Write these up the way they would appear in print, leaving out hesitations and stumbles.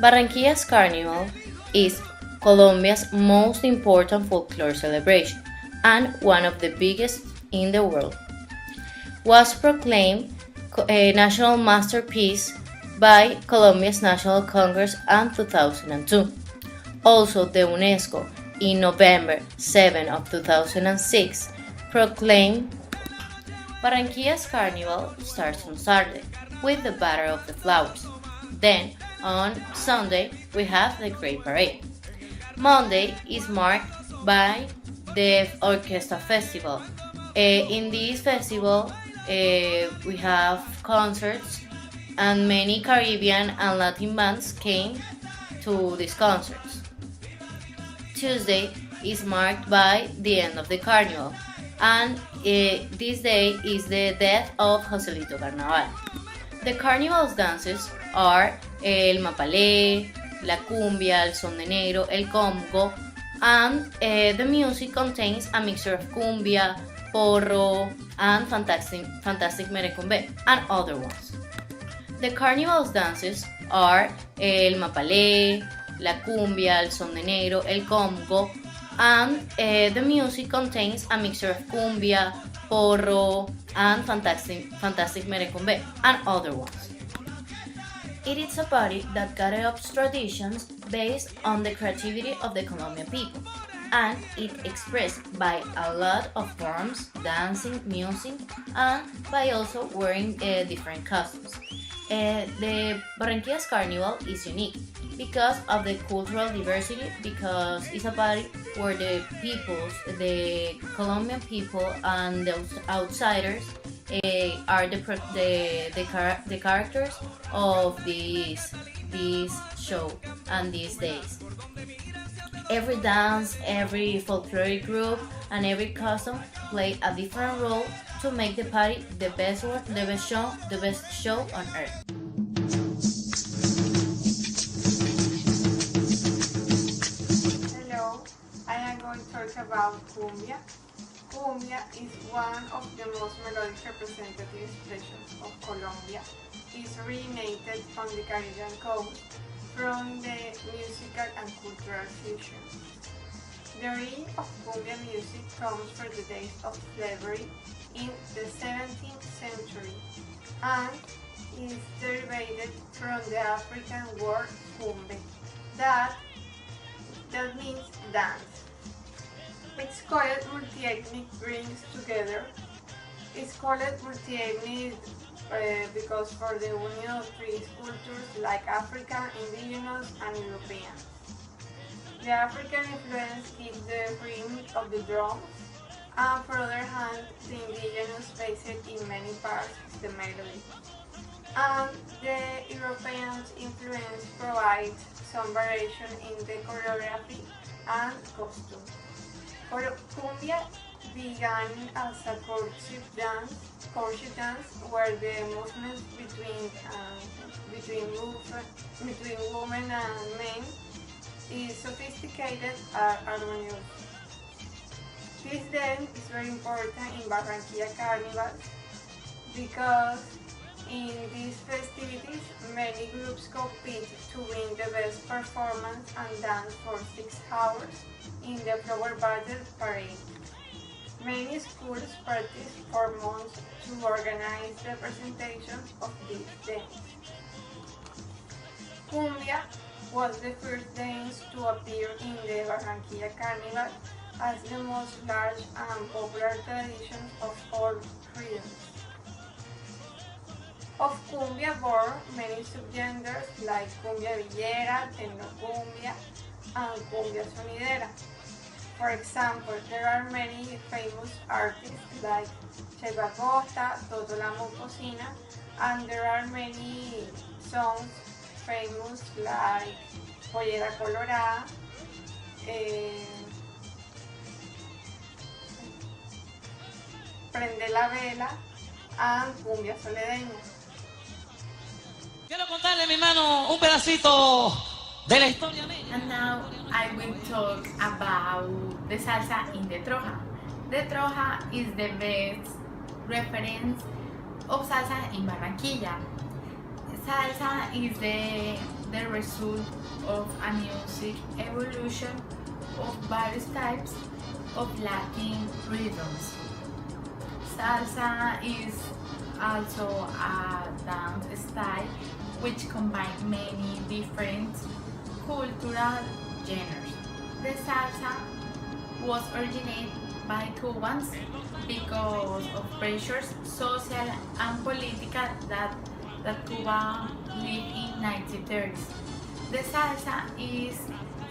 Barranquilla's Carnival is Colombia's most important folklore celebration and one of the biggest in the world. Was proclaimed a national masterpiece by Colombia's National Congress in 2002. Also, the UNESCO in November 7 of 2006 proclaimed Barranquilla's Carnival starts on Saturday with the Battle of the Flowers. Then, on Sunday, we have the Great Parade. Monday is marked by the Orchestra Festival. In this festival, we have concerts, and many Caribbean and Latin bands came to these concerts. Tuesday is marked by the end of the carnival, and this day is the death of Joselito Carnaval. The carnival's dances are el mapalé, la cumbia, el son de negro, el congo, and the music contains a mixture of cumbia, porro, and fantastic merecumbe, and other ones. The carnival's dances are el mapalé, la cumbia, el son de negro, el congo, and the music contains a mixture of cumbia, porro, and fantastic merecumbe, and other ones. It is a party that gathers up traditions based on the creativity of the Colombian people, and it expressed by a lot of forms, dancing, music, and by also wearing different costumes. The Barranquilla's Carnival is unique because of the cultural diversity, because it's a party where the peoples, the Colombian people and the outsiders are the characters of this show and these days. Every dance, every folkloric group, and every costume play a different role to make the party the best show on earth. Hello, I am going to talk about cumbia. Cumbia is one of the most melodic representative expressions of Colombia. It's originated on the Caribbean coast from the musical and cultural fusion. The origin of cumbia music comes from the days of slavery in the 17th century and is derived from the African word cumbe, that means dance. It's called multi-ethnic brings together. It's called multi-ethnic because for the union of three cultures like African, indigenous, and European. The African influence gives the rhythm of the drums, and for other hand, the indigenous base in many parts is the melody. And the European influence provides some variation in the choreography and costume. Cumbia began as a courtship dance where the movements between women and men is sophisticated and harmonious. This dance is very important in Barranquilla Carnival because in these festivities many groups compete to win the best performance and dance for 6 hours in the Flower Battle Parade. Many schools practice for months to organize representations of this dance. Cumbia was the first dance to appear in the Barranquilla Carnival as the most large and popular tradition of all rhythms. Of cumbia born many subgenres like cumbia villera, tecnocumbia, and cumbia sonidera. For example, there are many famous artists like Cheba Costa, Toto la Momposina, and there are many songs famous like Pollera Colorada, Prende la Vela, and Cumbia Soledeña. Quiero contarle, mi hermano, un pedacito de la historia mía. And now I will talk about the salsa in the troja. The Troja is the best reference of salsa in Barranquilla. Salsa is the result of a music evolution of various types of Latin rhythms. Salsa is also a dance style which combines many different cultural genres. The salsa was originated by Cubans because of pressures, social and political, that Cuba lived in 1930s. The salsa is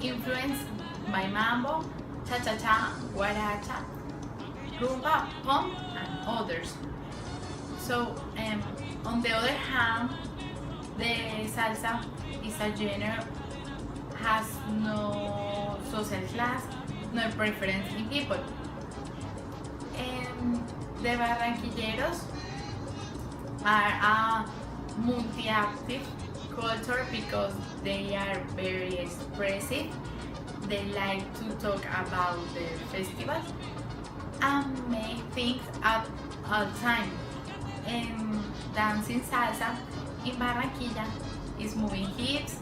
influenced by mambo, cha-cha-cha, guaracha, rumba, pop, and others. So, on the other hand, the salsa is a genre has no social class, no preference in people. The Barranquilleros are a multi-active culture because they are very expressive. They like to talk about the festivals and make things at all time. Dancing salsa in Barranquilla is moving hips,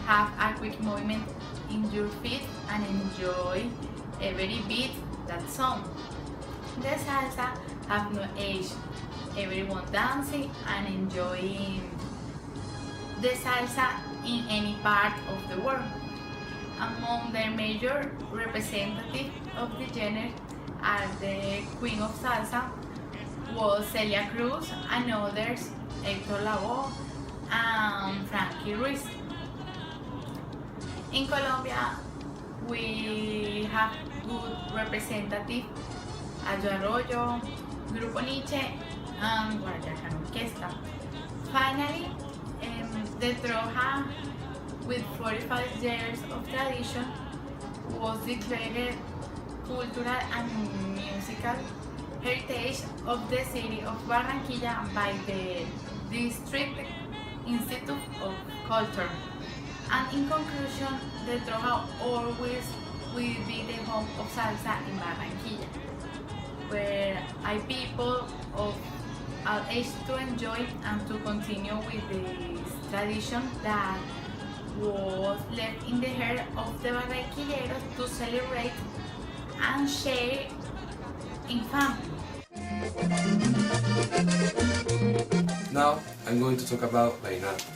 have a quick movement in your feet and enjoy every beat that song. The salsa have no age, everyone dancing and enjoying the salsa in any part of the world. Among the major representatives of the genre are the Queen of Salsa was Celia Cruz and others Hector Lavoe and Frankie Ruiz. In Colombia, we have good representatives Ayo Arroyo, Grupo Nietzsche, and Guaracan Orquesta. Finally, the Troja, with 45 years of tradition, was declared cultural and musical heritage of the city of Barranquilla by the District Institute of Culture. And in conclusion, the Troja always will be the home of salsa in Barranquilla, where people of all ages to enjoy and to continue with this tradition that was left in the heart of the Barranquilleros to celebrate and share in family. Now I'm going to talk about Vallenato.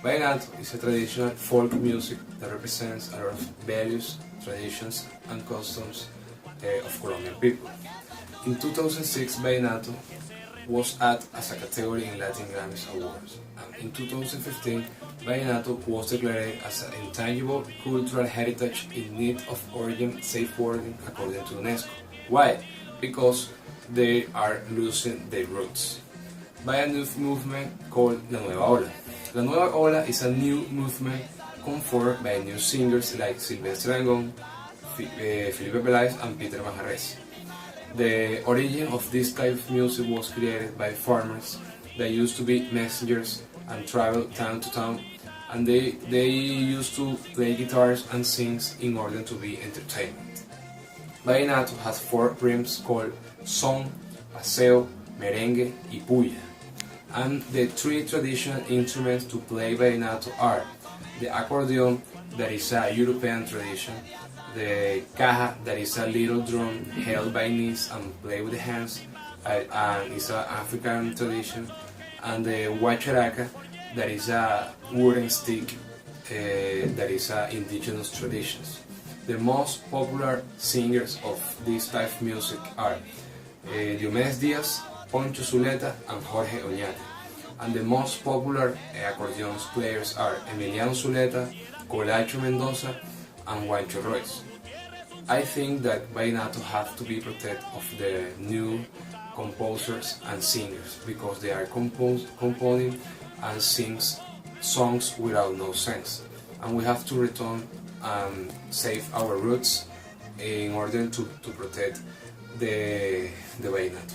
Vallenato is a traditional folk music that represents a lot of values, traditions and customs of Colombian people. In 2006, Vallenato was added as a category in Latin Grammys Awards, and in 2015, Vallenato was declared as an intangible cultural heritage in need of origin safeguarding according to UNESCO. Why? Because they are losing their roots. By a new movement called La Nueva Ola. La Nueva Ola is a new movement conformed by new singers like Silvestre Dangond, Felipe Peláez and Peter Manjarrés. The origin of this type of music was created by farmers that used to be messengers and travel town to town, and they used to play guitars and sing in order to be entertainment. Vallenato has 4 rhythms called son, paseo, merengue y puya, and the 3 traditional instruments to play Vallenato are the accordion, that is a European tradition, the caja, that is a little drum held by knees and played with the hands, and is an African tradition, and the guacharaca, that is a wooden stick, that is indigenous traditions. The most popular singers of this type of music are Diomedes Díaz, Poncho Zuleta and Jorge Oñate, and the most popular accordion players are Emiliano Zuleta, Colacho Mendoza and Juancho Royce. I think that Vallenato have to be protected of the new composers and singers because they are composing and sing songs without no sense, and we have to return and save our roots in order to protect the Vallenato.